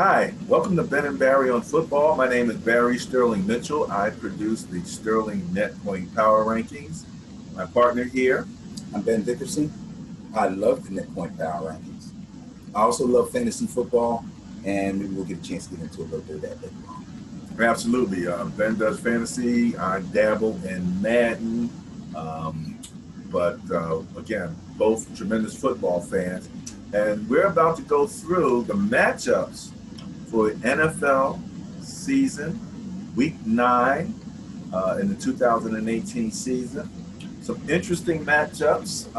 Hi, welcome to Ben and Barry on Football. My name is Barry Sterling Mitchell. I produce the Sterling Net Point Power Rankings. My partner here. I'm Ben Dickerson. I love the Net Point Power Rankings. I also love fantasy football, and maybe we'll get a chance to get into a little bit of that later on. Absolutely. Ben does fantasy. I dabble in Madden. But again, both tremendous football fans. And we're about to go through the matchups for the NFL season, week 9 in the 2018 season. Some interesting matchups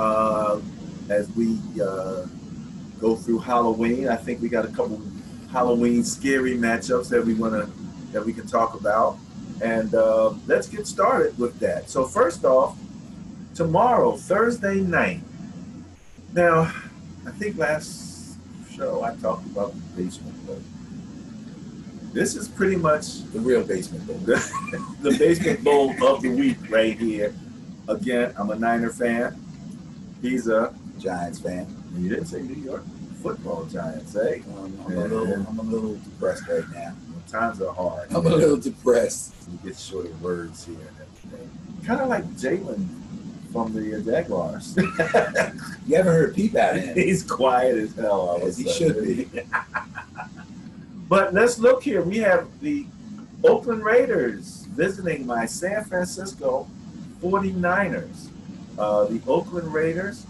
as we go through Halloween. I think we got a couple Halloween scary matchups that we can talk about. And let's get started with that. So first off, tomorrow, Thursday night. Now, I think last show I talked about the basement bowl. This is pretty much The real basement bowl. the basement bowl of the week right here. Again, I'm a Niner fan. He's a Giants fan. You didn't say New York football Giants, eh? I'm a little depressed right now. Times are hard. I'm a little depressed. We get short of words here and everything. Kind of like Jalen from the Jaguars. You haven't heard a peep out of him. He's quiet as hell. As he should be. But let's look here. We have the Oakland Raiders visiting my San Francisco 49ers. The Oakland Raiders,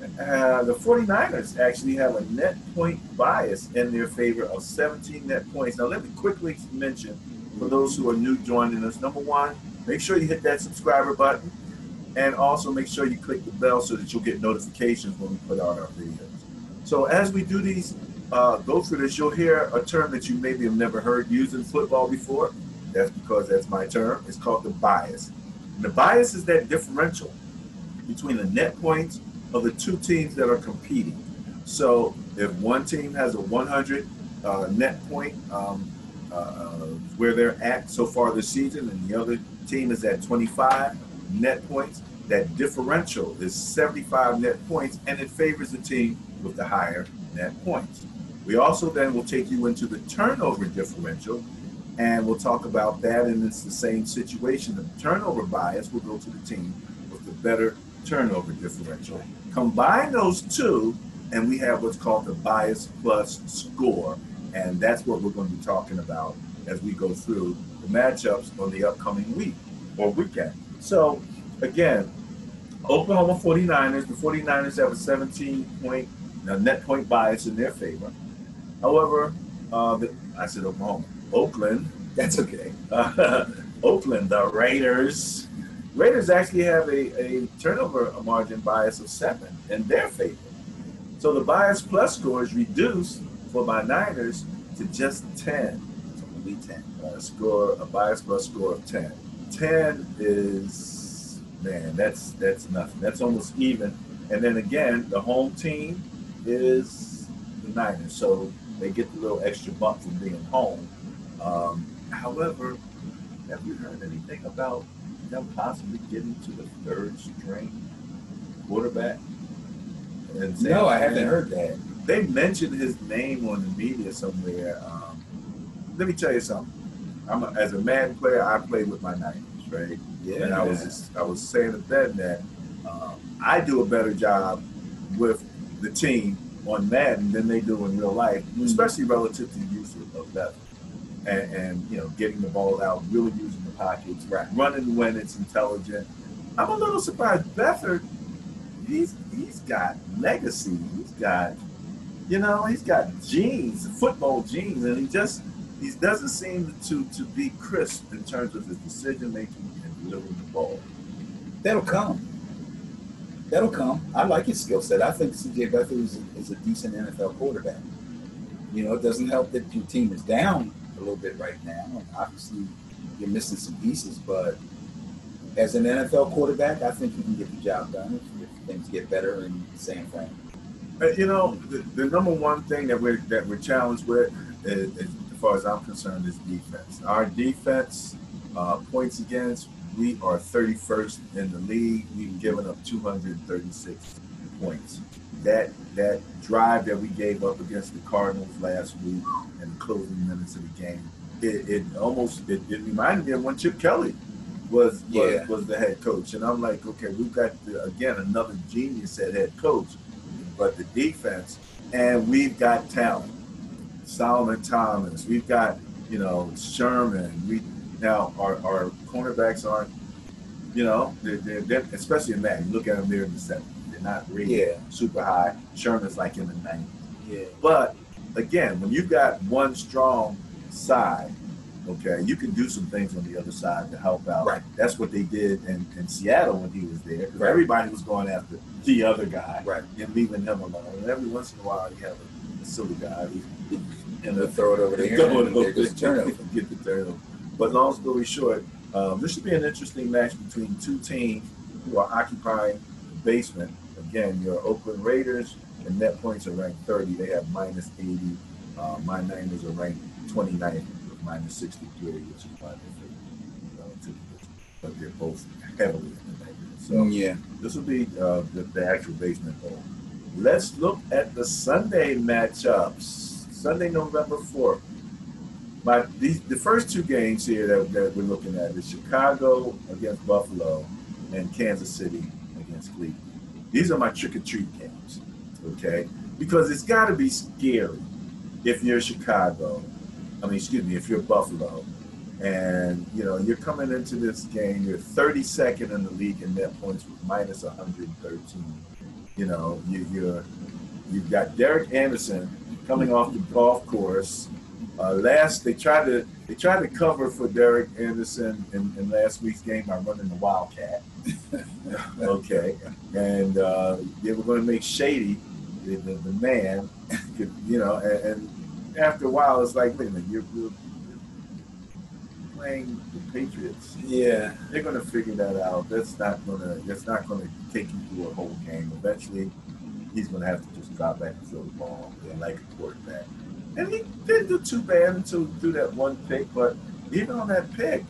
the 49ers actually have a net point bias in their favor of 17 net points. Now, let me quickly mention for those who are new joining us, number one, make sure you hit that subscriber button. And also make sure you click the bell so that you'll get notifications when we put out our videos. So as we do these, go through this, you'll hear a term that you maybe have never heard used in football before. That's because that's my term. It's called the bias. And the bias is that differential between the net points of the two teams that are competing. So if one team has a 100 net point where they're at so far this season, and the other team is at 25 net points, that differential is 75 net points, and it favors the team with the higher net points. We also then will take you into the turnover differential, and we'll talk about that, and it's the same situation. The turnover bias will go to the team with the better turnover differential. Combine those two, and we have what's called the bias plus score, and that's what we're going to be talking about as we go through the matchups on the upcoming week or weekend. So, again, Oklahoma 49ers, the 49ers have a 17-point net point bias in their favor. However, I said Oklahoma. Oakland. That's okay. Oakland, the Raiders. Raiders actually have a turnover margin bias of 7 in their favor. So the bias plus score is reduced for my Niners to just 10. It's only 10. A bias plus score of 10. 10 is, man, that's nothing. That's almost even. And then again, the home team is the Niners, so they get the little extra bump from being home. However, have you heard anything about them possibly getting to the third string quarterback? No, I haven't heard that. They mentioned his name on the media somewhere. Let me tell you something. As a Madden player, I played with my Niners, right? Yeah. And I was saying to Ben that I do a better job with the team on Madden than they do in real life, especially relative to the use of Bethard and getting the ball out, really using the pockets, running when it's intelligent. I'm a little surprised. Bethard, he's got legacy. He's got genes, football genes, and he doesn't seem to be crisp in terms of his decision making and delivering the ball. That'll come. I like his skill set. I think C.J. Beathard is a decent NFL quarterback. It doesn't help that your team is down a little bit right now, and obviously you're missing some pieces. But as an NFL quarterback, I think he can get the job done if things get better in San Fran. The number one thing that we're challenged with, as far as I'm concerned, is defense. Our defense, points against, we are 31st in the league. We've given up 236 points. That drive that we gave up against the Cardinals last week in the closing minutes of the game, it reminded me of when Chip Kelly was the head coach. And I'm like, okay, we've got again another genius at head coach, but the defense, and we've got talent. Solomon Thomas, we've got Sherman. Now our cornerbacks aren't, they're especially in that. You look at them, they're in the 70s. They're not really super high. Sherman's like in the 90s. Yeah. But again, when you've got one strong side, okay, you can do some things on the other side to help out. Right. That's what they did in Seattle when he was there. Because everybody was going after the other guy and leaving him alone. And every once in a while, you have a silly guy and they'll throw it over there and there goes the turnover. Get the turnover. But long story short, this should be an interesting match between two teams who are occupying the basement. Again, your Oakland Raiders and net points are ranked 30. They have minus 80. My Niners are ranked 29th with minus 63, which is why they're relatively good. But they're both heavily in the negative. So this will be the actual basement bowl. Let's look at the Sunday matchups. Sunday, November 4th. The first two games here that we're looking at is Chicago against Buffalo and Kansas City against Cleveland. These are my trick-or-treat games, okay? Because it's got to be scary if you're Chicago. If you're Buffalo, and you're coming into this game, you're 32nd in the league in net points with minus 113. You've got Derek Anderson coming off the golf course. They tried to cover for Derek Anderson in last week's game by running the Wildcat. Okay, and they were going to make Shady the man, and after a while it's like, wait a minute, you're playing the Patriots. Yeah, they're going to figure that out. That's not going to take you through a whole game. Eventually, he's going to have to just drop back and throw the ball like a quarterback. And he didn't do too bad until he threw that one pick. But even on that pick,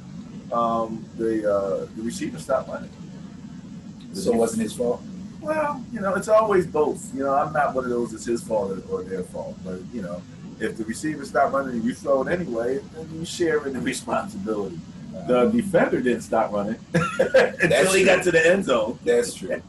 the receiver stopped running. So it wasn't his fault? Well, it's always both. I'm not one of those it's his fault or their fault. But, if the receiver stopped running and you throw it anyway, then you share in the responsibility. The defender didn't stop running until he got to the end zone. That's true.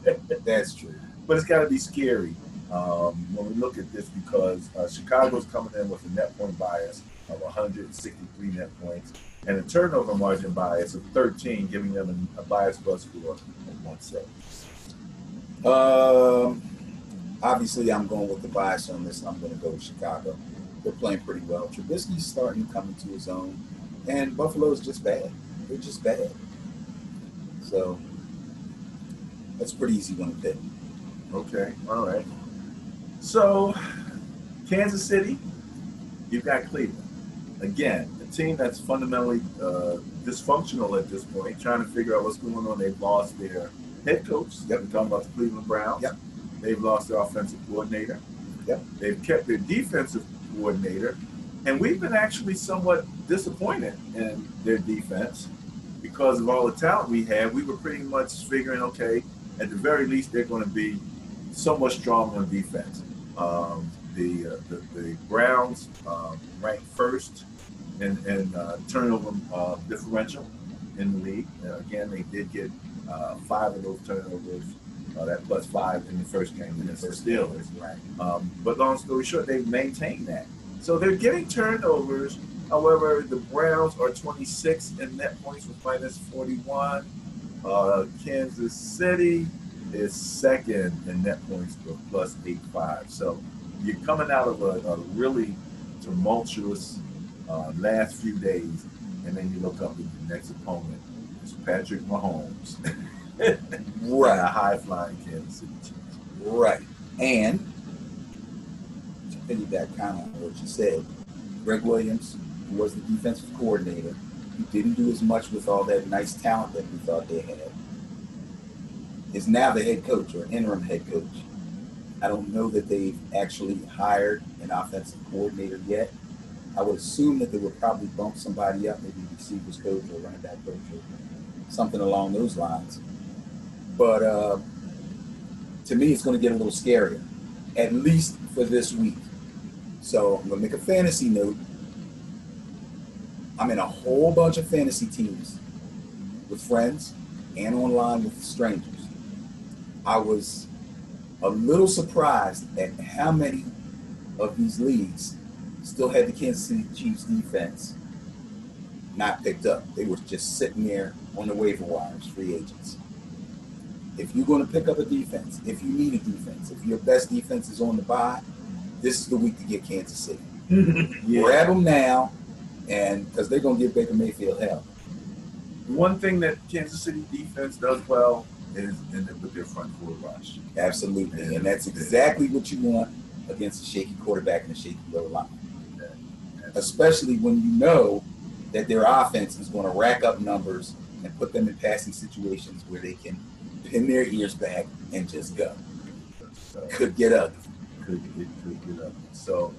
That's true. But it's got to be scary when we look at this because Chicago's coming in with a net point bias of 163 net points and a turnover margin bias of 13, giving them a bias plus score of 170. Obviously, I'm going with the bias on this. I'm going to go with Chicago. They're playing pretty well. Trubisky's starting to come into his own, and Buffalo's just bad. They're just bad. So that's a pretty easy one to pick. Okay, all right. So Kansas City, you've got Cleveland. Again, a team that's fundamentally dysfunctional at this point, trying to figure out what's going on. They've lost their head coach. We're talking about the Cleveland Browns. Yep. They've lost their offensive coordinator. Yep. They've kept their defensive coordinator. And we've been actually somewhat disappointed in their defense because of all the talent we had. We were pretty much figuring, okay, at the very least, they're going to be somewhat strong on defense. The Browns ranked first in turnover differential in the league. Again, they did get 5 of those turnovers, that plus 5 in the first game against the Steelers. Right. But long story short, they've maintained that. So they're getting turnovers. However, the Browns are 26 in net points with minus 41. Kansas City is second in net points with plus 85. So you're coming out of a really tumultuous last few days, and then you look up at the next opponent. It's Patrick Mahomes. Right. A high-flying Kansas City Chiefs. Right. And to piggyback kind of on what you said, Greg Williams, who was the defensive coordinator, who didn't do as much with all that nice talent that we thought they had, is now the head coach or interim head coach. I don't know that they've actually hired an offensive coordinator yet. I would assume that they would probably bump somebody up, maybe receivers coach or running back coach or something along those lines. But to me, it's going to get a little scarier, at least for this week. So I'm going to make a fantasy note. I'm in a whole bunch of fantasy teams with friends and online with strangers. I was a little surprised at how many of these leagues still had the Kansas City Chiefs defense not picked up. They were just sitting there on the waiver wires, free agents. If you're going to pick up a defense, if you need a defense, if your best defense is on the bye, this is the week to get Kansas City. Yeah. Grab them now, and because they're going to give Baker Mayfield hell. One thing that Kansas City defense does well is with their front four rush. Absolutely, and that's exactly what you want against a shaky quarterback and a shaky low line. Especially when you know that their offense is going to rack up numbers and put them in passing situations where they can pin their ears back and just go. So, could get ugly. Could get ugly. So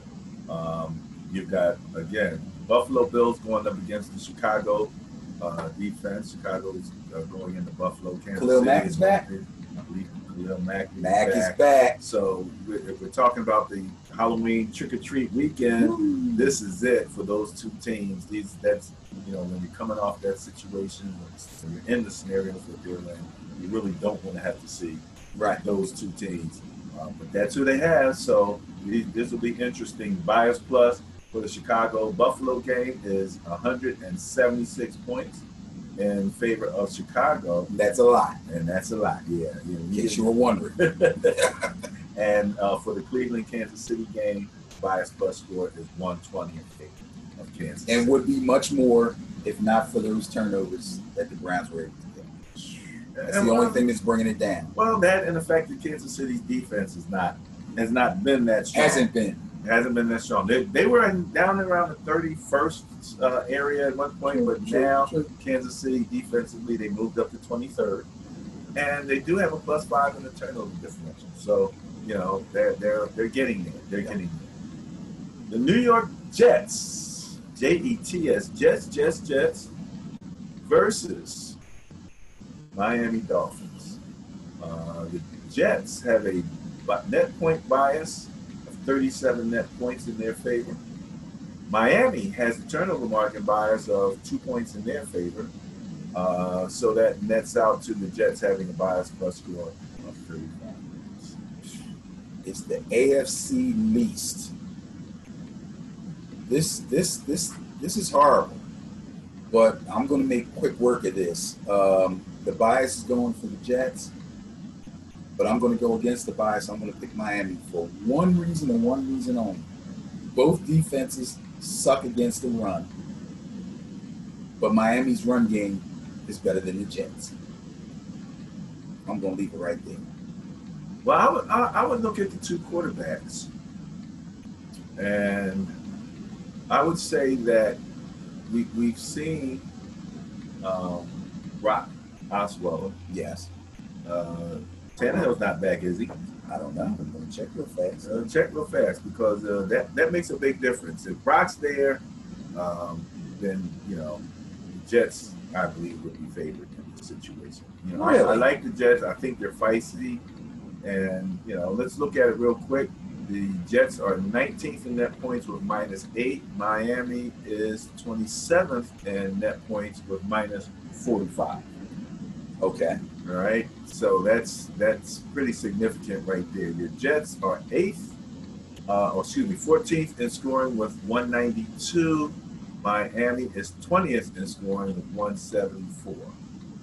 you've got, again, Buffalo Bills going up against the Chicago defense. Chicago is going into Buffalo. Kansas Khalil City Mack is back. I believe Khalil Mack is back. So if we're talking about the Halloween trick-or-treat weekend, this is it for those two teams. That's when you're coming off that situation, when you're in the scenarios that they're in, you really don't want to have to see those two teams. But that's who they have, so this will be interesting. Bias Plus for the Chicago-Buffalo game is 176 points in favor of Chicago. That's a lot. And that's a lot, yeah. In case you were wondering. And for the Cleveland-Kansas City game, Bias Plus score is 120 in favor of Kansas City. And would be much more if not for those turnovers that the Browns were able to get. That's the only thing that's bringing it down. Well, that and the fact that Kansas City's defense has not been that strong. Hasn't been that strong. They were down around the 31st area at one point, but now Kansas City defensively they moved up to 23rd, and they do have a +5 in the turnover differential. So they're getting there. They're getting there. The New York Jets, Jets, Jets versus Miami Dolphins. The Jets have a net point bias of 37 net points in their favor. Miami has a turnover margin bias of 2 points in their favor. So that nets out to the Jets having a bias plus score of 35 points. It's the AFC least. This is horrible. But I'm going to make quick work of this. The bias is going for the Jets, but I'm going to go against the bias. I'm going to pick Miami for one reason and one reason only. Both defenses suck against the run, but Miami's run game is better than the Jets. I'm going to leave it right there. Well, I would look at the two quarterbacks, and I would say that we've seen Brock Osweiler. Yes. Tannehill's not back, is he? I don't know. I'm going to check real fast. Check real fast because that makes a big difference. If Brock's there, then the Jets, I believe, would be favored in this situation. Really? I like the Jets. I think they're feisty, and let's look at it real quick. The Jets are 19th in net points with -8. Miami is 27th in net points with -45. Okay. All right. So that's pretty significant right there. Your Jets are 14th in scoring with 192. Miami is 20th in scoring with 174.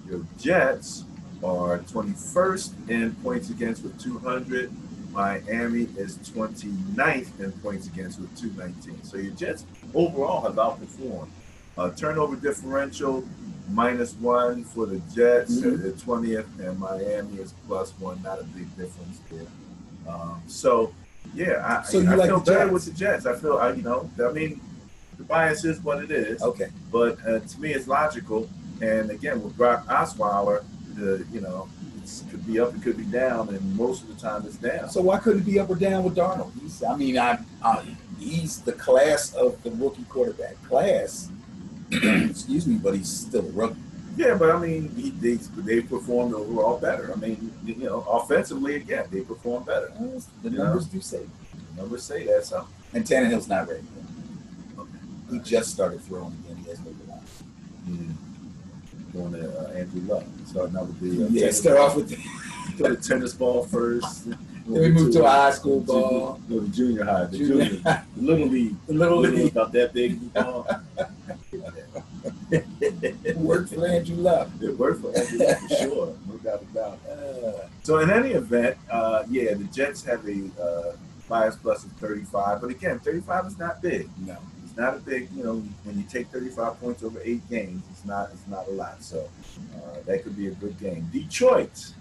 Your Jets are 21st in points against with 200. Miami is 29th in points against with 219. So your Jets overall have outperformed. Turnover differential -1 for the Jets at the 20th, and Miami is +1. Not a big difference there. I feel better with the Jets. I feel the bias is what it is. Okay. But to me, it's logical. And again, with Brock Osweiler, it could be up, it could be down, and most of the time it's down. So why couldn't it be up or down with Darnold? He's the class of the rookie quarterback class. Excuse me, but he's still a rookie. Yeah, but I mean, they performed overall better. I mean, offensively again, they performed better. The You numbers know? do say. Numbers say that. So And Tannehill's not ready yet. okay. He just started throwing again. He has no line. Going to Andrew Luck, starting out with the Yeah, start off with the, throw the tennis ball first. then we move to a high school ball. Go to junior high, the Junior- junior, little league, The little league about that big ball. worked for Andrew Luck. It worked for Andrew Luck for sure, no doubt about it. So in any event, yeah, the Jets have a bias plus of 35, but again, 35 is not big. No. It's not a big, when you take 35 points over 8 games, it's not a lot. So that could be a good game. Detroit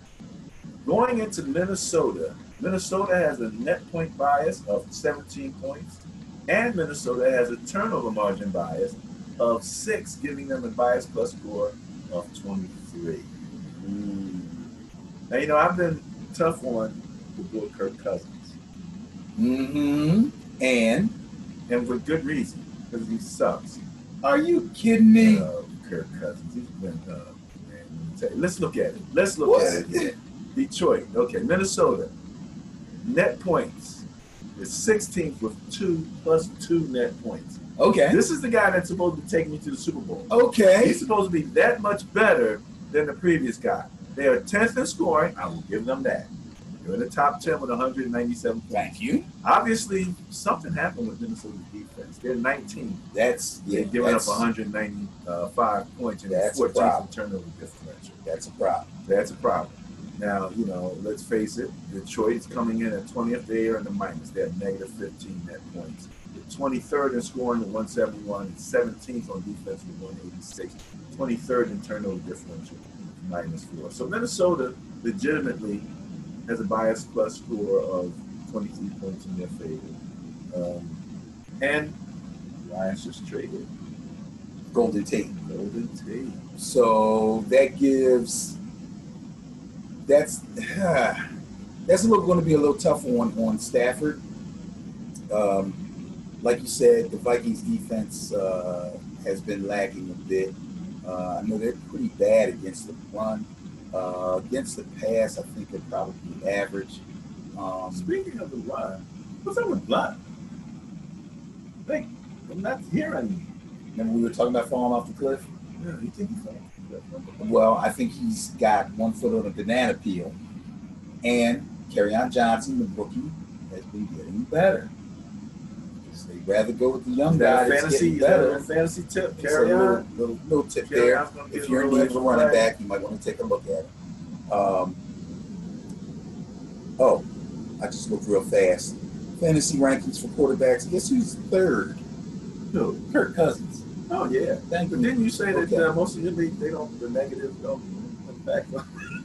going into Minnesota. Minnesota has a net point bias of 17 points, and Minnesota has a turnover margin bias of 6, giving them a bias plus score of 23. Now, I've been tough on the boy Kirk Cousins. Mm-hmm. And with good reason, because he sucks. are you kidding me? Kirk Cousins, he's been man. Let's look at it. Let's look at it here. Detroit, okay, Minnesota. Net points is 16th with 2 plus 2 net points. Okay. This is the guy that's supposed to take me to the Super Bowl. Okay. He's supposed to be that much better than the previous guy. They are 10th in scoring. I will give them that. They're in the top 10 with 197 points. Thank you. Obviously, something happened with Minnesota's defense. They're 19th. They're giving up 195 points and 14th in turnover differential. That's a problem. That's a problem. Now, let's face it, Detroit's coming in at 20th. They are in the minus. They have negative 15 net points. They're 23rd in scoring with 171, and 17th on defense with 186. 23rd in turnover differential, minus 4. So Minnesota legitimately has a bias plus score of 23 points in their favor. And Lions just traded Golden Tate. So that gives that's going to be a little tough on Stafford. Like you said, the Vikings defense has been lagging a bit. I know they're pretty bad against the run. Against the pass, I think they're probably average. Speaking of the run, what's up with Blunt? I'm not hearing. Remember we were talking about falling off the cliff? Yeah, you think he's falling? Well, I think he's got one foot on a banana peel. And Kerryon Johnson, the rookie, has been getting better. So they'd rather go with the young guy that's getting better. Fantasy tip, Kerryon. Little tip there. If you're in need of a running back, you might want to take a look at it. I just looked real fast. Fantasy rankings for quarterbacks. Guess who's third? Who? Kirk Cousins. Oh yeah. Thank you. But didn't you say that most of your league the negatives don't come back?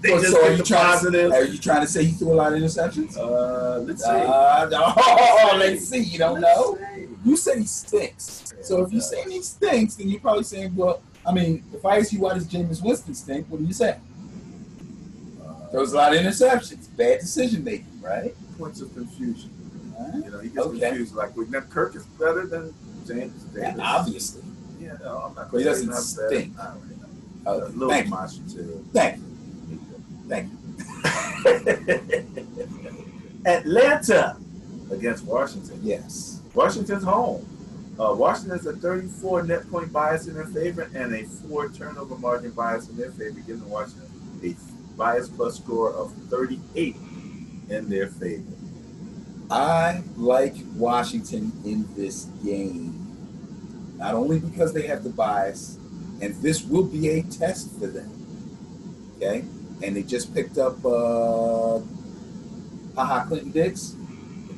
They just so get the positive. Are you trying to say he threw a lot of interceptions? Let's see. Let's see. You don't know. You said he stinks. So if you're saying he stinks, then you're probably saying, well, I mean, if I ask you why does Jameis Winston stink, what do you say? Throws a lot of interceptions. Bad decision making, right? Points of confusion. He gets Okay. confused. Like, Kirk is better than James Davis. Yeah, obviously. Yeah, no, I'm not But he going to doesn't say stink. Little Thank you. monster too. Thank you. Thank you. Atlanta against Washington. Yes. Washington's home. Washington's a 34 net point bias in their favor and a 4 turnover margin bias in their favor, giving Washington a bias plus score of 38 in their favor. I like Washington in this game, not only because they have the bias, and this will be a test for them. Okay, and they just picked up Clinton Dix,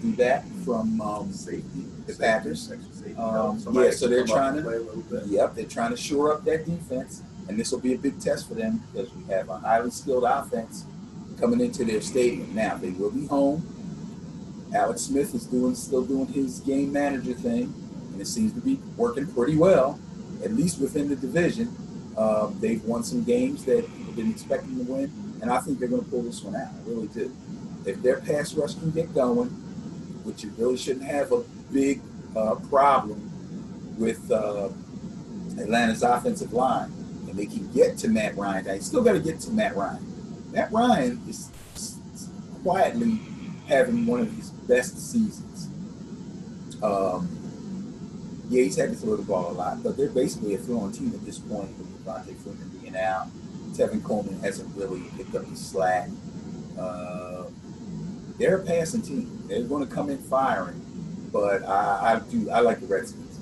do that from Safety, the Packers. Safety. So they're trying to play a little bit. Yep, they're trying to shore up that defense, and this will be a big test for them because we have a highly skilled offense coming into their stadium. Now they will be home. Alex Smith is still doing his game manager thing, and it seems to be working pretty well, at least within the division. They've won some games that people didn't expect them to win, and I think they're going to pull this one out. I really do. If their pass rush can get going, which you really shouldn't have a big problem with Atlanta's offensive line. and they can get to Matt Ryan. They still got to get to Matt Ryan. Matt Ryan is quietly having one of his best seasons. Yeah, he's had to throw the ball a lot, but they're basically a throwing team at this point with Devontae Freeman being out. Tevin Coleman hasn't really picked up the slack. They're a passing team. They're going to come in firing, but I like the Redskins.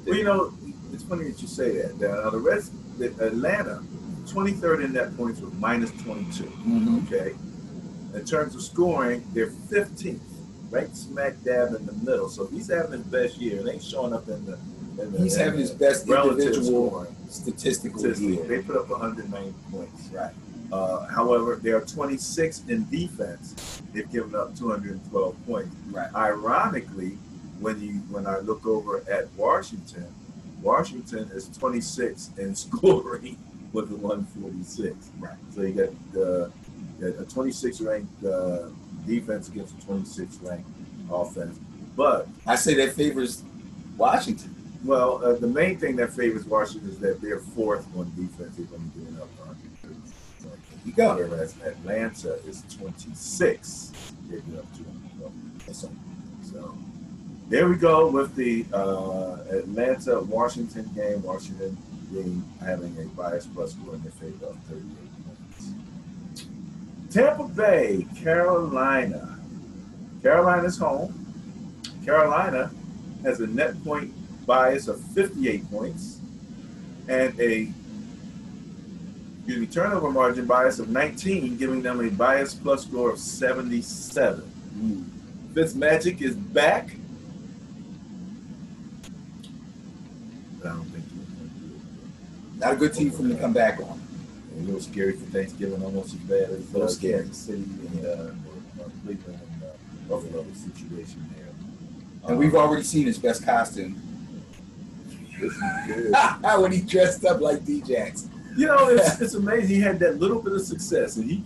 Well, you know, it's funny that you say that. Atlanta, 23rd in net points with minus 22. Mm-hmm. Okay. In terms of scoring, they're 15th, right smack dab in the middle. So he's having his best year. It ain't showing up in the he's having his best individual statistical year. They put up 190 points. Right. However, they are 26th in defense. They've given up 212 points. Right. Ironically, when I look over at Washington is 26th in scoring with the 146. Right. So you got a 26th ranked defense against a 26th ranked offense. But I say that favors Washington. Well, the main thing that favors Washington is that they're fourth on defense. They've only given up 130 points. You go. Whereas Atlanta is 26. They've given up 212. So there we go with the Atlanta-Washington game. Washington being having a bias plus score in their favor of 38 points. Tampa Bay, Carolina. Carolina's home. Carolina has a net point bias of 58 points and a turnover margin bias of 19, giving them a bias plus score of 77. Fitzmagic is back. But I don't think he's going to do it. Not a good team for him to come back on. A little scary for Thanksgiving, almost as bad as Kansas City and Cleveland and Buffalo situation there. And we've already seen his best costume. This is good. When he dressed up like D-Jax. You know, it's amazing. He had that little bit of success, and he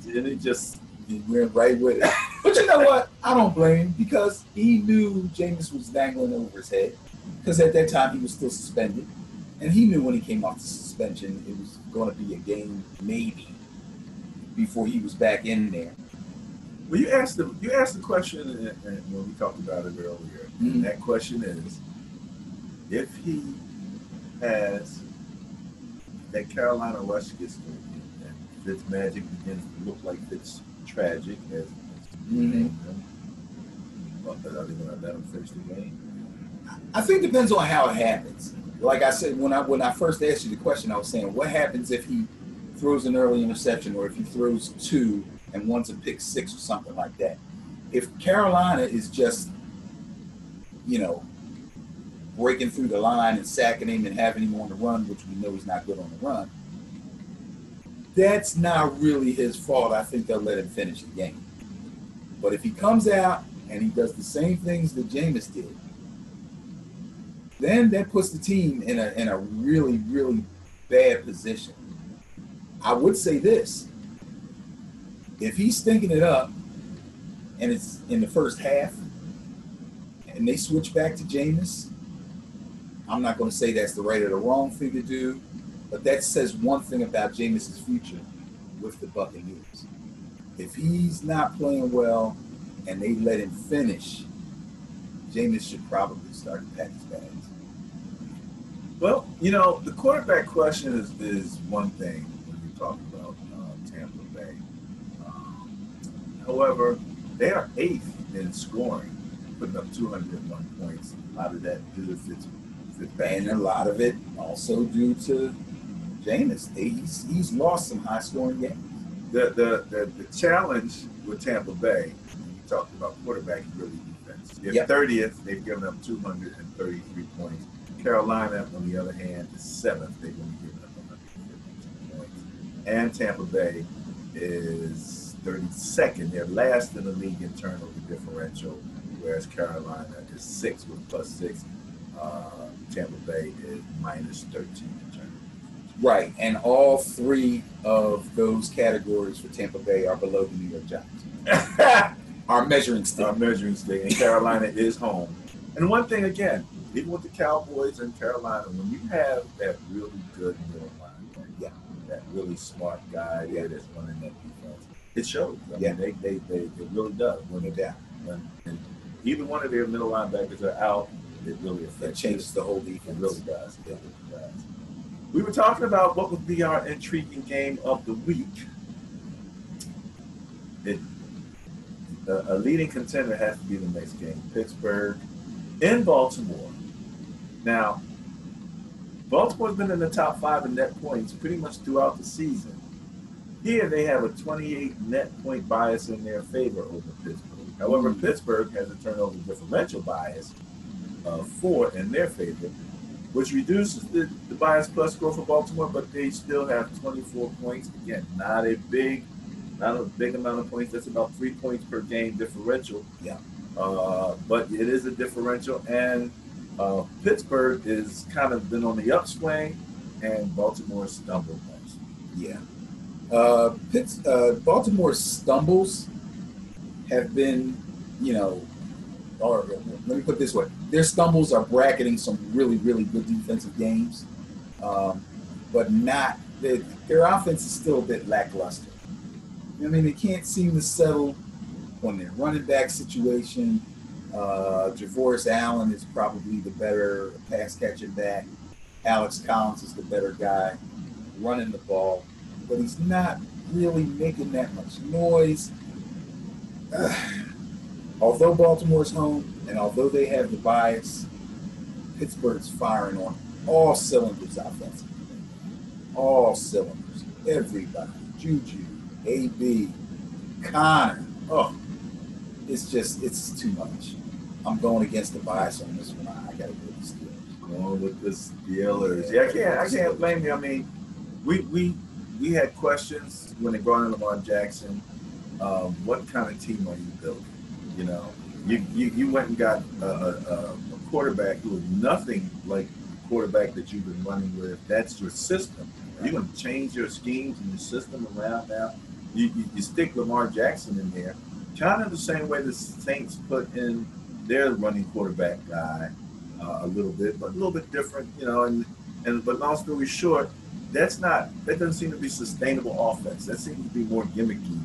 went right with it. But you know what? I don't blame him because he knew Jameis was dangling over his head. Because at that time he was still suspended, and he knew when he came off the suspension it was going to be a game maybe before he was back in there. Well, you asked the question, and when we talked about it earlier. Mm-hmm. That question is, if he has that Carolina rush gets through and Fitzmagic begins to look like Fitz tragic as mm-hmm. Are they going to let him finish the game? I think it depends on how it happens. Like I said, when I first asked you the question, I was saying, what happens if he throws an early interception or if he throws two and one's a pick six or something like that? If Carolina is just, breaking through the line and sacking him and having him on the run, which we know he's not good on the run, that's not really his fault. I think they'll let him finish the game. But if he comes out and he does the same things that Jameis did, then that puts the team in a really, really bad position. I would say this. If he's stinking it up and it's in the first half and they switch back to Jameis, I'm not going to say that's the right or the wrong thing to do, but that says one thing about Jameis' future with the Buccaneers. If he's not playing well and they let him finish, Jameis should probably start to pack his bags. Well, the quarterback question is one thing when you talk about Tampa Bay. However, they are 8th in scoring, putting up 201 points. A lot of that due to Fitzpatrick. And a lot of it also due to Jameis. He's lost some high-scoring games. The challenge with Tampa Bay, when you talked about quarterback, is really defense. They're 30th. They've given up 233 points. Carolina, on the other hand, is 7th. They've only given up 152 points. And Tampa Bay is 32nd. They're last in the league in turnover differential, whereas Carolina is 6th with +6. Tampa Bay is -13 in turnover. Right, and all three of those categories for Tampa Bay are below the New York Giants. Our measuring stick. And Carolina is home. And one thing again, even with the Cowboys and Carolina, when you have that really good middle line, that really smart guy there that's running that defense. It shows. I Yeah. mean, they it really does. No doubt. When and either one of their middle linebackers are out, it really It affects. changes the whole It defense. really does. It really does. We were talking about what would be our intriguing game of the week. It, a leading contender has to be the next game, Pittsburgh in Baltimore. Now, Baltimore's been in the top 5 in net points pretty much throughout the season. Here they have a 28 net point bias in their favor over Pittsburgh. However, Pittsburgh has a turnover differential bias of 4 in their favor, which reduces the bias plus score for Baltimore, but they still have 24 points. Again, not a big amount of points. That's about 3 points per game differential. Yeah. But it is a differential, and Pittsburgh is kind of been on the upswing, and Baltimore stumbled most. Yeah. Baltimore's stumbles have been, or let me put it this way: their stumbles are bracketing some really, really good defensive games, but not their offense is still a bit lackluster. I mean, they can't seem to settle on their running back situation. Javoris Allen is probably the better pass catching back. Alex Collins is the better guy running the ball, but he's not really making that much noise. Although Baltimore's home and although they have the bias, Pittsburgh's firing on all cylinders offensively. All cylinders. Everybody. Juju, AB, Connor. Oh, it's too much. I'm going against the bias on this one. I got to go with the Steelers. Going with the Steelers. Yeah, I can't blame you. I mean, we had questions when they brought in Lamar Jackson. What kind of team are you building? You went and got a quarterback who was nothing like the quarterback that you've been running with. That's your system. You're going to change your schemes and your system around now. You stick Lamar Jackson in there, kind of the same way the Saints put in their running quarterback guy a little bit, but a little bit different, but long story short, that doesn't seem to be sustainable offense. That seems to be more gimmicky,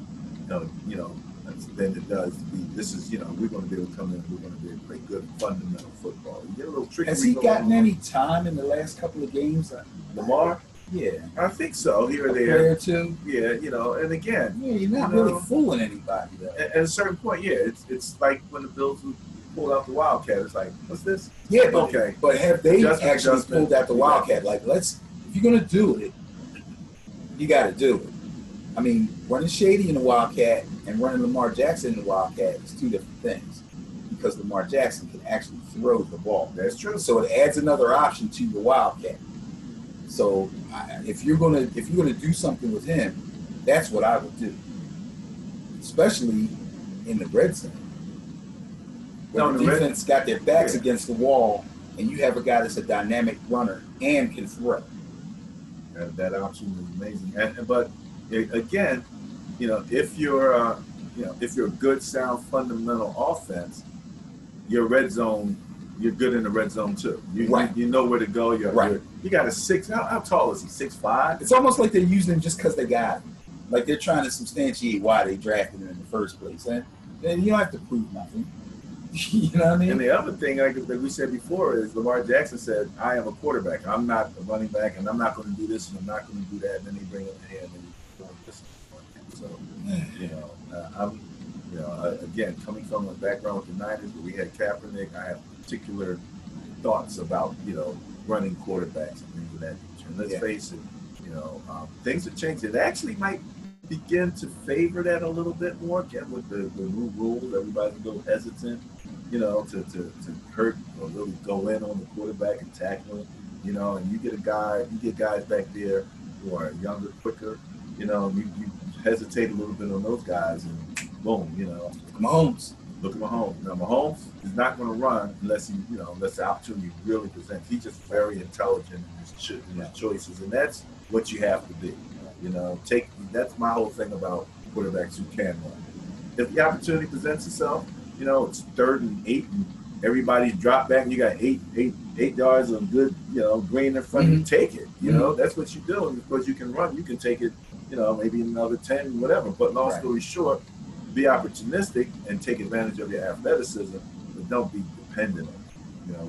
than it does to be. This is, we're going to be able to come in, we're going to be able to play good fundamental football. You get a little tricky. Has he gotten any time in the last couple of games? Lamar? Yeah. I think so, here or there. Player or two? Yeah, and again. Yeah, you're not really fooling anybody, though. At a certain point, yeah, it's like when the Bills pulled out the Wildcat. It's like, what's this? Yeah, but, okay. But have they actually pulled out the Wildcat? Exactly. Like, if you're going to do it, you got to do it. I mean, running Shady in the Wildcat and running Lamar Jackson in the Wildcat is two different things, because Lamar Jackson can actually throw the ball. That's true. So it adds another option to the Wildcat. So if you're gonna do something with him, that's what I would do, especially in the red zone, where the defense got their backs against the wall, and you have a guy that's a dynamic runner and can throw. That option is amazing. But again, if you're a good, sound, fundamental offense, your red zone, you're good in the red zone too. You know where to go. You got a 6. How tall is he? 6'5"? It's almost like they're using him just because they got him. Like they're trying to substantiate why they drafted him in the first place. And you don't have to prove nothing. You know what I mean? And the other thing, like we said before, is Lamar Jackson said, "I am a quarterback. I'm not a running back, and I'm not going to do this, and I'm not going to do that." And then they bring him in, and he's doing this. So, again, coming from a background with the Niners, where we had Kaepernick, I have particular thoughts about running quarterbacks and things of that nature. And let's face it, things have changed. It actually might begin to favor that a little bit more, again, with the new rules. Everybody's a little hesitant, to hurt or really go in on the quarterback and tackle him, and you get guys back there who are younger, quicker, you hesitate a little bit on those guys, and boom, Mahomes. Look at Mahomes. Now, Mahomes is not going to run unless the opportunity really presents. He's just very intelligent in his choices, and that's what you have to be. That's my whole thing about quarterbacks who can run. If the opportunity presents itself, it's 3rd and 8, and everybody drop back. You got eight yards of good, green in front. You take it. That's what you do. And because you can run, you can take it. Maybe another 10, whatever. But long story short, be opportunistic and take advantage of your athleticism, but don't be dependent on it.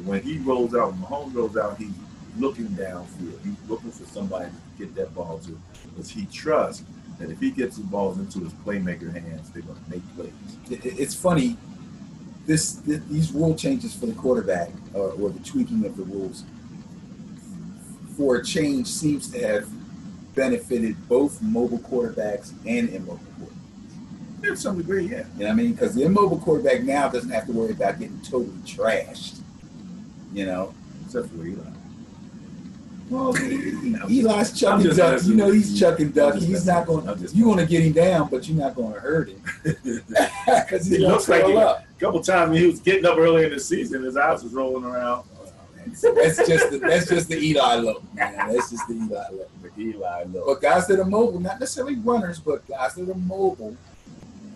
When he rolls out, when Mahomes rolls out, he's looking downfield. He's looking for somebody to get that ball to, because he trusts that if he gets the balls into his playmaker hands, they're going to make plays. It's funny. These rule changes for the quarterback, or the tweaking of the rules for a change, seems to have benefited both mobile quarterbacks and immobile quarterbacks. To some degree, yeah. You know what I mean? Because the immobile quarterback now doesn't have to worry about getting totally trashed. Except for Eli. Well, Eli's chucking duck. He's chucking duck. He's not going. You're going to get him down, but you're not going to hurt him because he looks like up. A couple times he was getting up early in the season, his eyes was rolling around. That's just the Eli look, man. That's just the Eli look. The Eli look. But guys that are mobile, not necessarily runners, but guys that are mobile.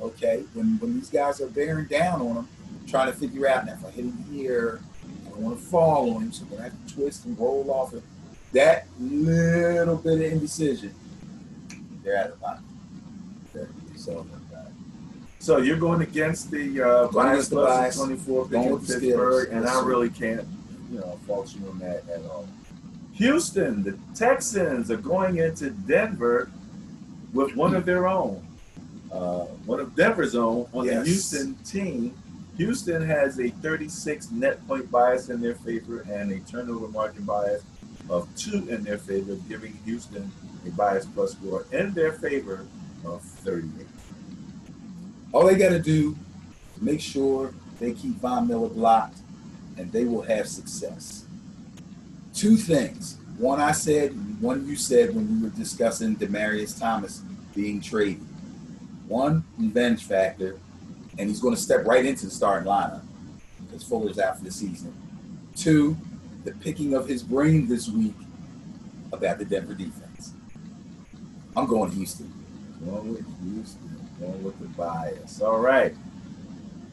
Okay, when these guys are bearing down on him, trying to figure out, now if I hit him here, I don't want to fall on him, so I'm going to have to twist and roll off it. That little bit of indecision, they're out of line. So you're going against the bias plus 24 picking Pittsburgh, and I really can't, fault you on that at all. Houston, the Texans are going into Denver with one of their own. One of Denver's own on the Houston team. Houston has a 36 net point bias in their favor and a turnover margin bias of 2 in their favor, giving Houston a bias plus score in their favor of 38. All they got to do is make sure they keep Von Miller blocked, and they will have success. 2 things. One I said, one you said when we were discussing Demaryius Thomas being traded. 1, revenge factor, and he's going to step right into the starting lineup because Fuller's out for the season. 2, the picking of his brain this week about the Denver defense. I'm going Houston. Going with Houston. Going with the bias. All right.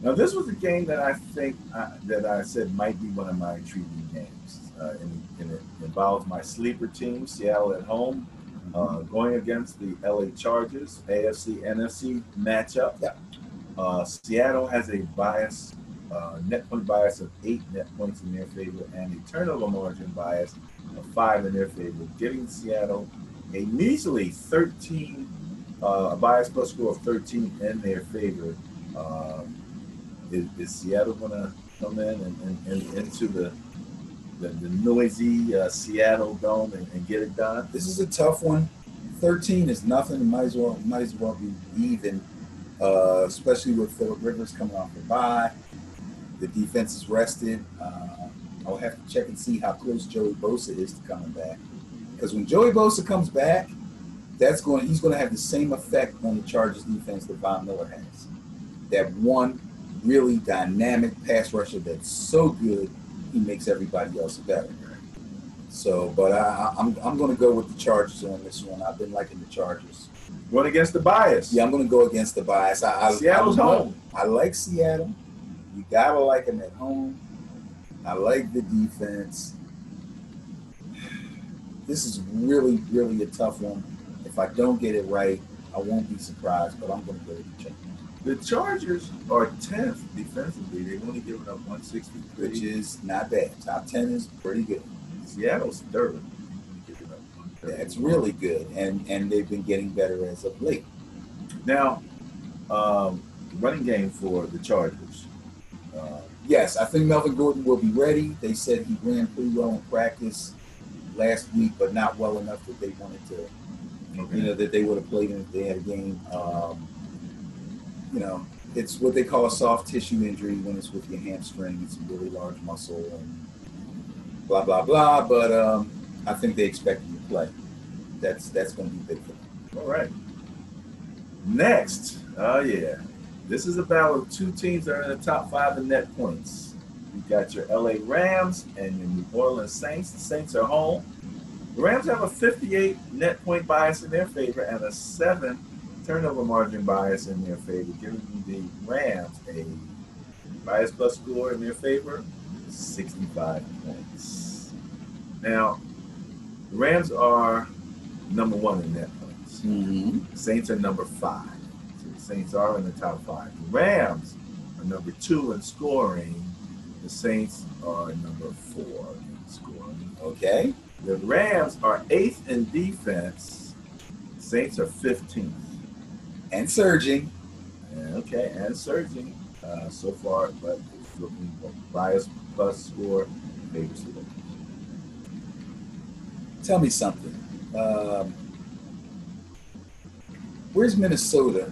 Now, this was a game that I think that I said might be one of my intriguing games. And it involves my sleeper team, Seattle at home, going against the LA Chargers, AFC-NFC matchup. Yeah. Seattle has a bias, net point bias of 8 net points in their favor and a turnover margin bias of 5 in their favor, giving Seattle a measly 13, a bias plus score of 13 in their favor. Is Seattle going to come in and into the noisy Seattle dome and get it done? This is a tough one. 13 is nothing. It might as well be even, especially with Phillip Rivers coming off the bye. The defense is rested. I'll have to check and see how close Joey Bosa is to coming back. Because when Joey Bosa comes back, he's going to have the same effect on the Chargers defense that Von Miller has. That one really dynamic pass rusher that's so good, he makes everybody else better. So, but I'm going to go with the Chargers on this one. I've been liking the Chargers. Going against the bias. Yeah, I'm going to go against the bias. Seattle's home. I like Seattle. You got to like them at home. I like the defense. This is really, really a tough one. If I don't get it right, I won't be surprised, but I'm going to go with the Chargers. The Chargers are 10th defensively. They've only given up 163. Which is not bad. Top 10 is pretty good. Seattle's 3rd. That's really good, and they've been getting better as of late. Now, running game for the Chargers. Yes, I think Melvin Gordon will be ready. They said he ran pretty well in practice last week, but not well enough that they wanted to, that they would have played him if they had a game. It's what they call a soft tissue injury when it's with your hamstring. It's a really large muscle and blah, blah, blah. But I think they expect him to play. That's going to be big for them. All right. Next. Oh, yeah. This is a battle of 2 teams that are in the top 5 in net points. You've got your LA Rams and your New Orleans Saints. The Saints are home. The Rams have a 58 net point bias in their favor and a 7 turnover margin bias in their favor, giving the Rams a Bias plus score in their favor, 65 points. Now, the Rams are number 1 in net points. Mm-hmm. The Saints are number 5. So the Saints are in the top 5. The Rams are number 2 in scoring. The Saints are number 4 in scoring. Okay. The Rams are 8th in defense. The Saints are 15th. And surging. Okay, and surging so far, but it's looking bias plus score favors the Rams. Tell me something. Where's Minnesota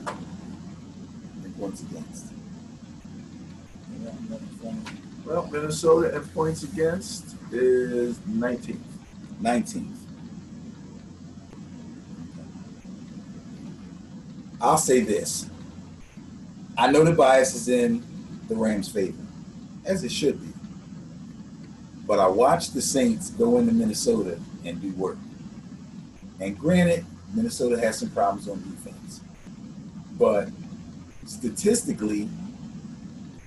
in points against? Well, Minnesota in points against is 19th. 19th. I'll say this. I know the bias is in the Rams' favor, as it should be. But I watched the Saints go into Minnesota and do work. And granted, Minnesota has some problems on defense. But statistically,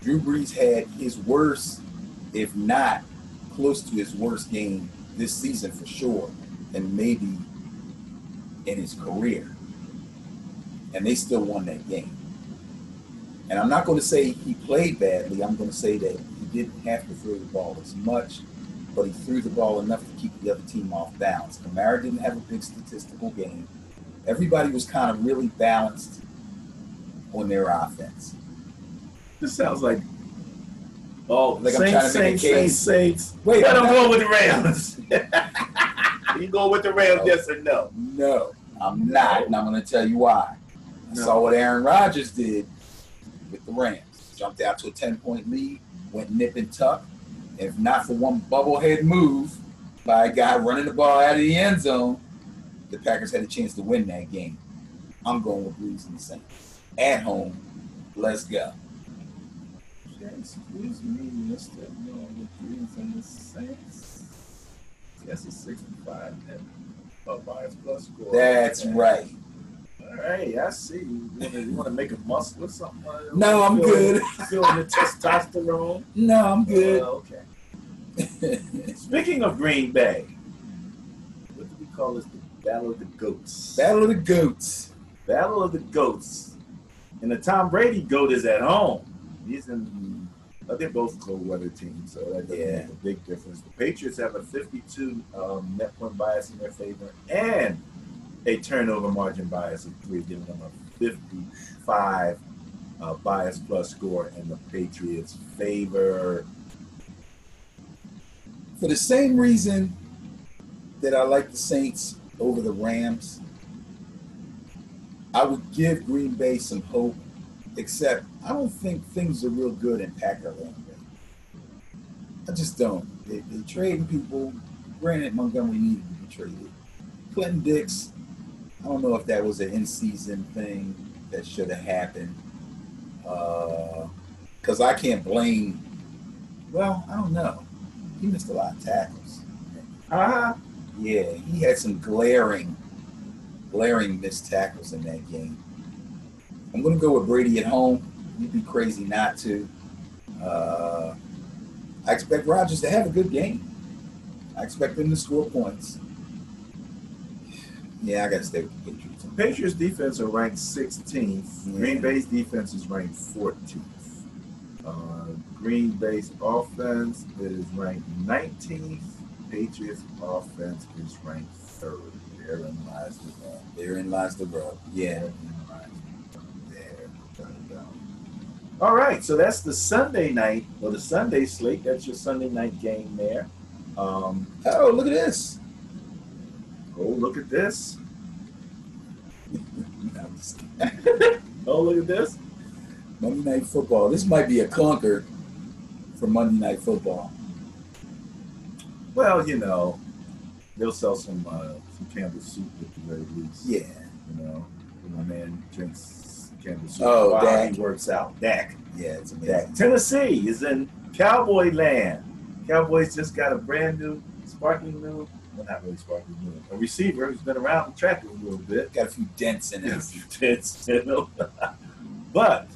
Drew Brees had his worst, if not close to his worst game this season for sure, and maybe in his career. And they still won that game. And I'm not going to say he played badly. I'm going to say that he didn't have to throw the ball as much, but he threw the ball enough to keep the other team off balance. Kamara didn't have a big statistical game. Everybody was kind of really balanced on their offense. This sounds like Like I'm trying to make a case. Saints. Wait, but I'm going with the Rams. You go with the Rams, yes or no? No, I'm not, and I'm going to tell you why. I No. saw what Aaron Rodgers did with the Rams. Jumped out to a 10-point lead, went nip and tuck. If not for one bubblehead move by a guy running the ball out of the end zone, the Packers had a chance to win that game. I'm going with Brees and the Saints. At home, let's go. Excuse me, Mr. Going with Brees and the Saints. Yes, it's 65 and bias plus score. That's right. All right, I see. You want to make a muscle or something? No, I'm good. Feeling the testosterone? No, I'm good. Okay. Speaking of Green Bay, what do we call this? The Battle of the Goats. Battle of the Goats. Battle of the Goats. And the Tom Brady GOAT is at home. He's in, they're both cold weather teams, so that doesn't make a big difference. The Patriots have a 52 net point bias in their favor and a turnover margin bias of 3, giving them a 55 bias plus score in the Patriots' favor. For the same reason that I like the Saints over the Rams, I would give Green Bay some hope, except I don't think things are real good in Packerland. I just don't. They're trading people. Granted, Montgomery needed to be traded. Clinton Dix, I don't know if that was an in-season thing that should have happened. Because I can't blame, well, I don't know. He missed a lot of tackles. Yeah, he had some glaring missed tackles in that game. I'm going to go with Brady at home. You'd be crazy not to. I expect Rodgers to have a good game. I expect him to score points. Yeah, I got to stay with the Patriots. Patriots defense are ranked 16th. Yeah. Green Bay's defense is ranked 14th. Green Bay's offense is ranked 19th. Patriots offense is ranked 3rd. Therein lies the rub. Therein lies the rub. Yeah. There. All right, so that's the Sunday night, or the Sunday slate. That's your Sunday night game there. Oh, look at this. Oh, look at this. I'm just Oh, look at this. Monday Night Football. This might be a clunker for Monday Night Football. Well, you know, they'll sell some Campbell soup at the very least. Yeah. You know, my man drinks Campbell soup Oh, while Dak. he works out. Dak. Yeah, it's amazing. Dak. Tennessee is in Cowboy land. Cowboys just got a brand new, sparkling new, well, not really sparkling new, a receiver who's been around the track a little bit. Got a few dents in it. Yes, you know. But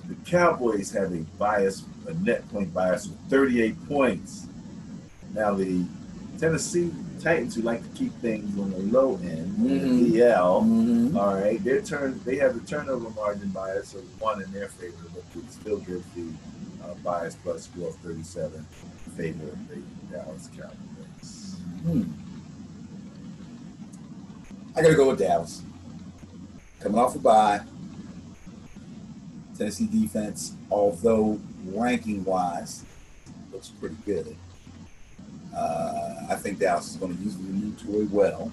The Cowboys have a net point bias of 38 points. Now the Tennessee Titans, who like to keep things on the low end, DL. All right, they have a turnover margin bias of 1 in their favor, but it still gives the bias plus score of 37 in favor of the Dallas Cowboys. I gotta go with Dallas. Coming off a bye, Tennessee defense, although ranking-wise, looks pretty good. I think Dallas is going to use the new toy well,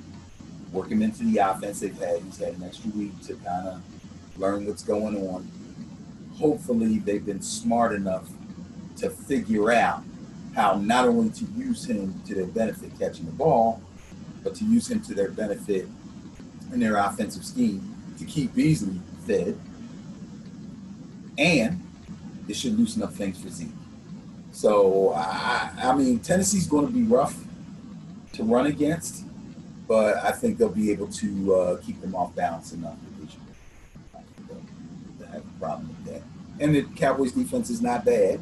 work him into the offense they've had. He's had an extra week to kind of learn what's going on. Hopefully, they've been smart enough to figure out how not only to use him to their benefit catching the ball, but to use him to their benefit in their offensive scheme to keep Beasley fed. And it should loosen up things for Zeke. So, I mean, Tennessee's going to be rough to run against, but I think they'll be able to keep them off balance enough that they should have a problem with that. And the Cowboys' defense is not bad.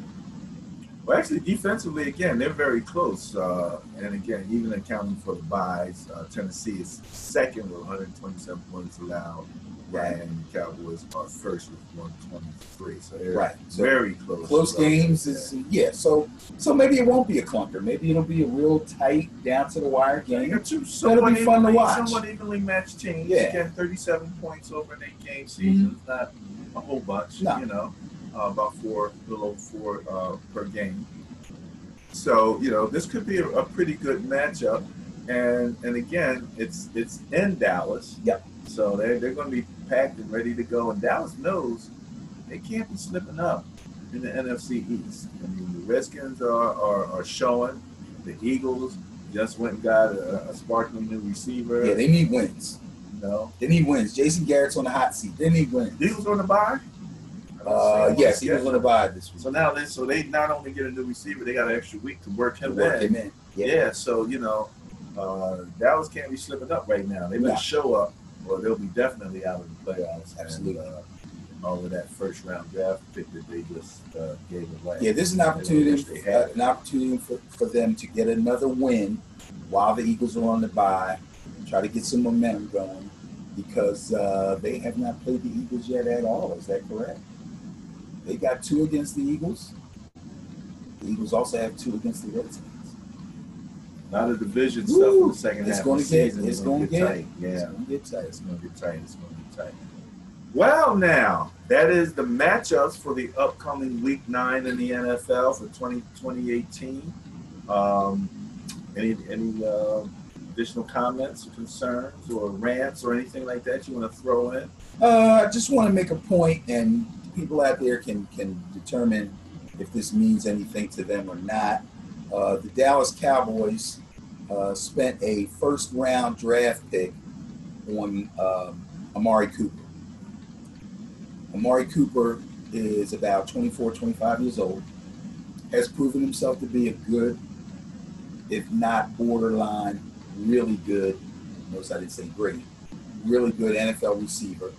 Well, actually, defensively, again, they're very close. And again, even accounting for the byes, Tennessee is second with 127 points allowed. Right. And the Cowboys are first with 123. So they're right. So very close. Close games is, yeah. So maybe it won't be a clunker. Maybe it'll be a real tight, down to the wire game. That'll be fun to watch. Somewhat evenly matched teams. Yeah. Again, 37 points over an 8-game season. It's not a whole bunch, you know, about a little over 4 per game. So, you know, this could be a pretty good matchup. And again, it's in Dallas. Yep. So they're going to be packed and ready to go. And Dallas knows they can't be slipping up in the NFC East. I mean, the Redskins are showing. The Eagles just went and got a sparkling new receiver. Yeah, they need wins. You know? They need wins. Jason Garrett's on the hot seat. They need wins. Eagles on the bye? Yes, he was on the bye this week. So now they not only get a new receiver, they got an extra week to work him in. Yeah. So, you know, Dallas can't be slipping up right now. They better show up, or they'll be definitely out of the playoffs. Absolutely. And, all of that first round draft pick that they just gave away. Yeah, this is an opportunity for them to get another win while the Eagles are on the bye, try to get some momentum going, because they have not played the Eagles yet at all. Is that correct? They got 2 against the Eagles. The Eagles also have 2 against the Redskins. A lot of division stuff in the second half of the season. It's going to get tight. Yeah. It's going to get tight. It's going to get tight. It's going to get tight. Well, now, that is the matchups for the upcoming Week 9 in the NFL for 2018. Any additional comments or concerns or rants or anything like that you want to throw in? I just want to make a point, and people out there can determine if this means anything to them or not. The Dallas Cowboys spent a first-round draft pick on Amari Cooper. Amari Cooper is about 24, 25 years old, has proven himself to be a good, if not borderline, really good, notice I didn't say great, really good NFL receiver.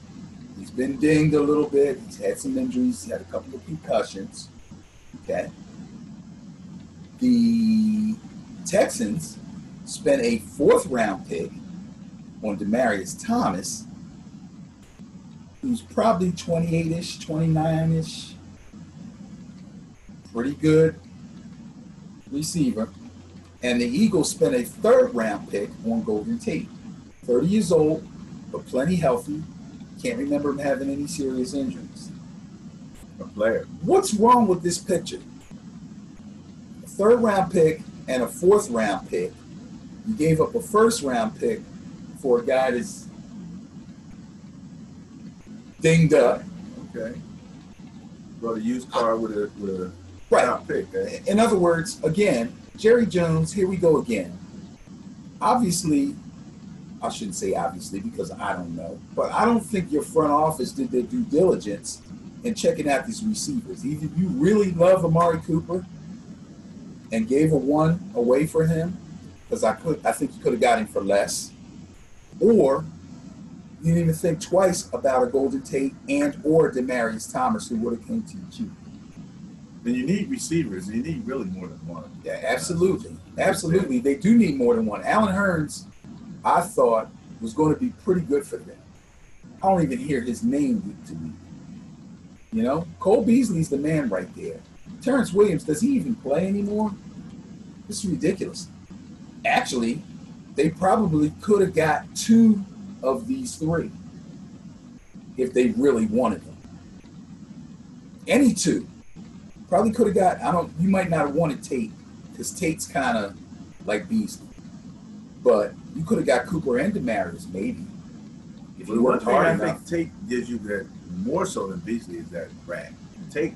He's been dinged a little bit. He's had some injuries. He's had a couple of concussions. Okay. The Texans spent a 4th-round pick on Demaryius Thomas, who's probably 28-ish, 29-ish. Pretty good receiver. And the Eagles spent a 3rd-round pick on Golden Tate. 30 years old, but plenty healthy. Can't remember him having any serious injuries. A player. What's wrong with this picture? A 3rd-round pick and a 4th-round pick. You gave up a 1st-round pick for a guy that's dinged up. Okay. Brought a used car with a top pick. Eh? In other words, again, Jerry Jones, here we go again. Obviously, I shouldn't say obviously because I don't know, but I don't think your front office did their due diligence in checking out these receivers. Either you really love Amari Cooper and gave a 1 away for him, because I think you could have got him for less, or you didn't even think twice about a Golden Tate and or Demaryius Thomas who would have came to you cheap. And you need receivers. You need really more than one. Yeah, absolutely. Absolutely. They do need more than one. Allen Hurns, I thought, was going to be pretty good for them. I don't even hear his name week to week. You know, Cole Beasley's the man right there. Terrence Williams, does he even play anymore? This is ridiculous. Actually, they probably could have got two of these three if they really wanted them. Any two. Probably could have got, you might not have wanted Tate because Tate's kind of like Beasley. But you could have got Cooper and Demaryius, maybe. If you worked hard enough. I think Tate gives you that more so than Beasley is that rack. Tate.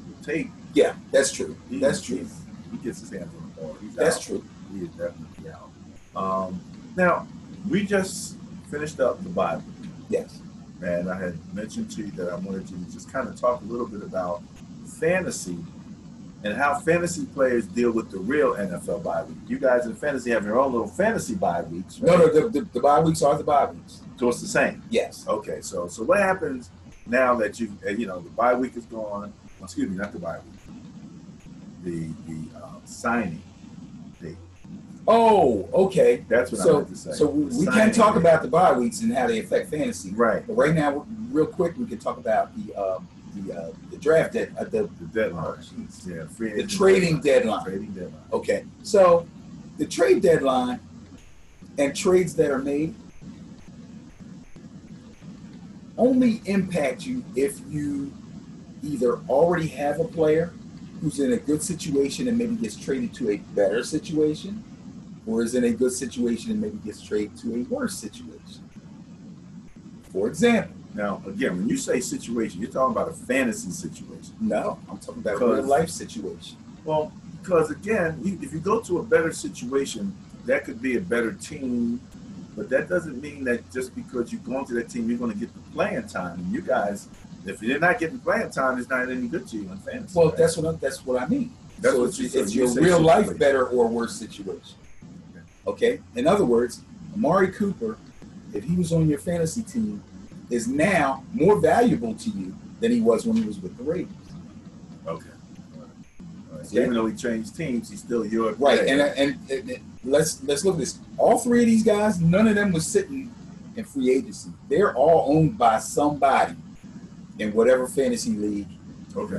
Yeah, that's true. That's true. He gets his hands on the ball. That's out. True. He is definitely out. Now, we just finished up the Bible. Yes. And I had mentioned to you that I wanted to just kind of talk a little bit about fantasy and how fantasy players deal with the real NFL bye week. You guys in fantasy have your own little fantasy bye weeks, right? No, the bye weeks are the bye weeks. So it's the same? Yes. Okay, so what happens now that the bye week is gone? Excuse me, not the bye week. The signing date. Oh, okay. That's what I meant to say. So we can talk about the bye weeks and how they affect fantasy. Right. But right now, real quick, we can talk about the draft deadline. The deadline. Oh, Yeah, the trading deadline. Trading deadline. Okay. So the trade deadline and trades that are made only impact you if you either already have a player who's in a good situation and maybe gets traded to a better situation, or is in a good situation and maybe gets traded to a worse situation. For example. Now, again, when you say situation, you're talking about a fantasy situation. No, I'm talking about a real life situation. Well, because again, if you go to a better situation, that could be a better team, but that doesn't mean that just because you're going to that team, you're going to get the playing time. And you guys, if you're not getting playing time, it's not any good to you in fantasy. Well, right? that's what I mean. That's so it's your real life better or worse situation. Okay? In other words, Amari Cooper, if he was on your fantasy team, is now more valuable to you than he was when he was with the Ravens. Okay. All right. So even though he changed teams, he's still your right. And let's look at this. All three of these guys, none of them was sitting in free agency. They're all owned by somebody in whatever fantasy league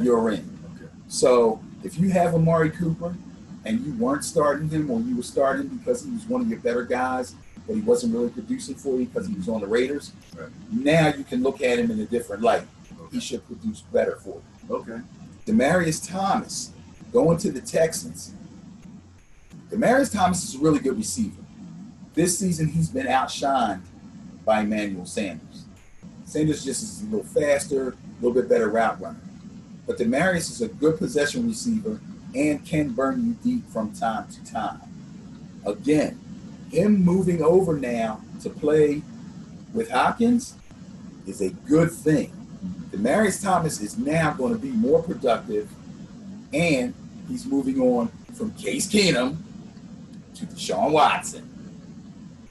you're in. Okay. So if you have Amari Cooper and you weren't starting him, or you were starting because he was one of your better guys, but he wasn't really producing for you because he was on the Raiders, right. Now you can look at him in a different light. Okay. He should produce better for you. Okay. Demaryius Thomas going to the Texans. Demaryius Thomas is a really good receiver. This season he's been outshined by Emmanuel Sanders. Sanders just is a little faster, a little bit better route runner. But Demaryius is a good possession receiver and can burn you deep from time to time. Again, him moving over now to play with Hopkins is a good thing. Demaryius Thomas is now going to be more productive, and he's moving on from Case Keenum to Deshaun Watson.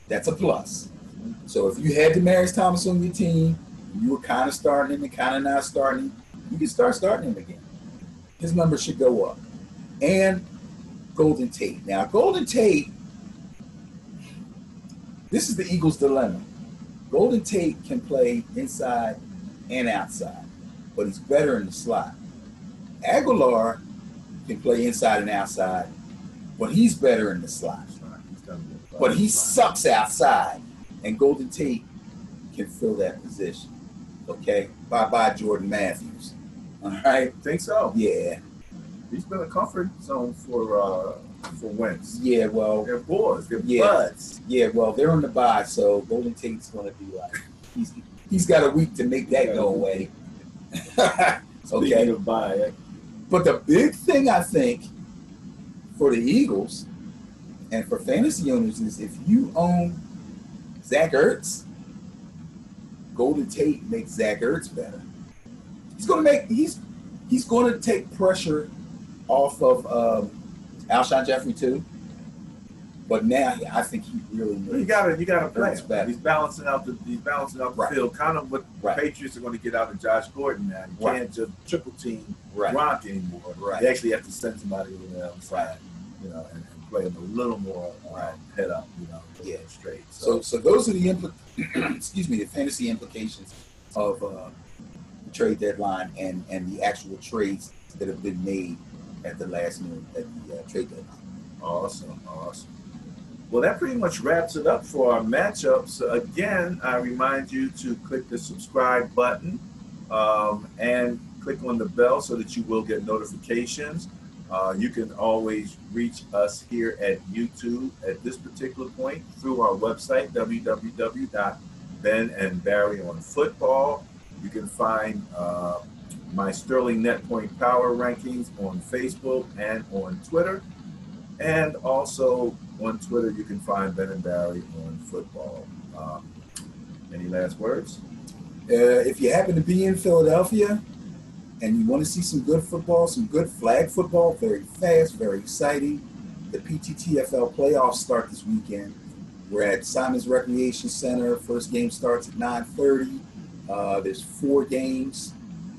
That's a plus. So if you had Demaryius Thomas on your team, you were kind of starting him and kind of not starting him, you can start starting him again. His numbers should go up. And Golden Tate. Now, Golden Tate, this is the Eagles' dilemma. Golden Tate can play inside and outside, but he's better in the slot. Aguilar can play inside and outside, but he's better in the slot. But he sucks outside, and Golden Tate can fill that position. Okay? Bye-bye, Jordan Matthews. All right? Think so? Yeah. He's been a comfort zone for Wentz. Yeah, well. They're boys. They're buds. Yeah, well, they're on the bye, so Golden Tate's going to be like, he's got a week to make that go away. Okay. Speaking of bye. But the big thing, I think, for the Eagles and for fantasy owners is if you own Zach Ertz, Golden Tate makes Zach Ertz better. He's going to take pressure off of Alshon Jeffrey too. But now I think he really You needs. gotta play Hurts him. better. He's balancing out the Right. field. Kind of what Right. the Patriots are going to get out of Josh Gordon now. You Right. can't just triple team Right. Gronk anymore. Right. They actually have to send somebody over there on the Right. side, you know, and play him a little more Right. head up, you know, Yeah. straight. So those are the the fantasy implications of the trade deadline and the actual trades that have been made at the last minute at the trade deadline. Awesome. Well, that pretty much wraps it up for our matchups. Again, I remind you to click the subscribe button and click on the bell so that you will get notifications. You can always reach us here at YouTube at this particular point through our website, www.benandbarryonfootball. You can find my Sterling Net Point Power Rankings on Facebook and on Twitter. And also on Twitter, you can find Ben and Barry on football. Any last words? If you happen to be in Philadelphia and you want to see some good football, some good flag football, very fast, very exciting, the PTTFL playoffs start this weekend. We're at Simons Recreation Center. First game starts at 9:30. There's 4 games,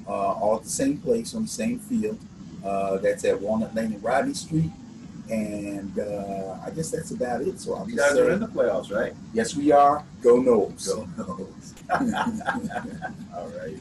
all at the same place on the same field. That's at Walnut Lane and Rodney Street. And I guess that's about it. So You guys are in the playoffs, right? Yes, we are. Go Noles. Go Noles. All right.